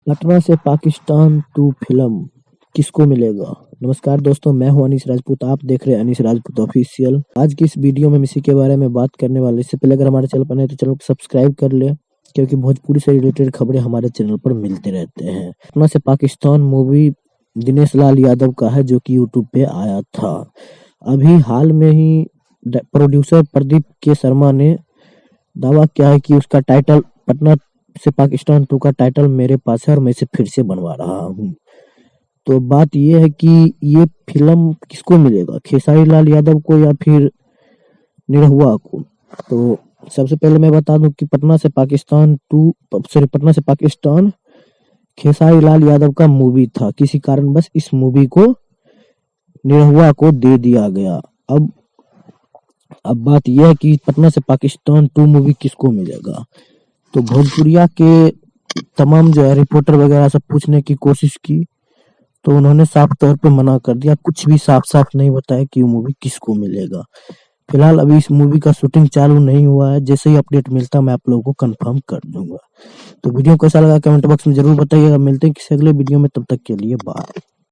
पटना से पाकिस्तान 2 फिल्म किसको मिलेगा? नमस्कार दोस्तों, मैं हूं अनीस राजपूत। आप देख रहे हैं अनीस राजपूत ऑफिशियल। आज की इस वीडियो में हम इसी के बारे में बात करने वाले। इससे पहले अगर हमारे चैनल पर नए तो चैनल को सब्सक्राइब कर ले, क्योंकि भोजपुरी से रिलेटेड खबरें हमारे चैनल पर मिलते रहते हैं। पटना से पाकिस्तान मूवी दिनेश लाल यादव का है, जो कि यूट्यूब पे आया था। अभी हाल में ही प्रोड्यूसर प्रदीप के शर्मा ने दावा किया है कि उसका टाइटल पटना से पाकिस्तान 2 का टाइटल मेरे पास है और मैं इसे फिर से बनवा रहा हूँ। तो बात ये है कि ये फिल्म किसको मिलेगा, खेसारी लाल यादव को या फिर निरहुआ को? तो सबसे पहले मैं बता दूं कि पटना से पाकिस्तान खेसारी लाल यादव का मूवी था। किसी कारणवश इस मूवी को निरहुआ को दे दिया गया। अब बात यह है कि पटना से पाकिस्तान 2 मूवी किसको मिलेगा। तो भोजपुरिया के तमाम जो है रिपोर्टर वगैरह सब पूछने की कोशिश की, तो उन्होंने साफ तौर पे मना कर दिया। कुछ भी साफ साफ नहीं बताया कि ये मूवी किसको मिलेगा। फिलहाल अभी इस मूवी का शूटिंग चालू नहीं हुआ है। जैसे ही अपडेट मिलता मैं आप लोगों को कंफर्म कर दूंगा। तो वीडियो कैसा लगा कमेंट बॉक्स में जरूर बताइएगा। मिलते हैं किसी अगले वीडियो में, तब तक के लिए बाय।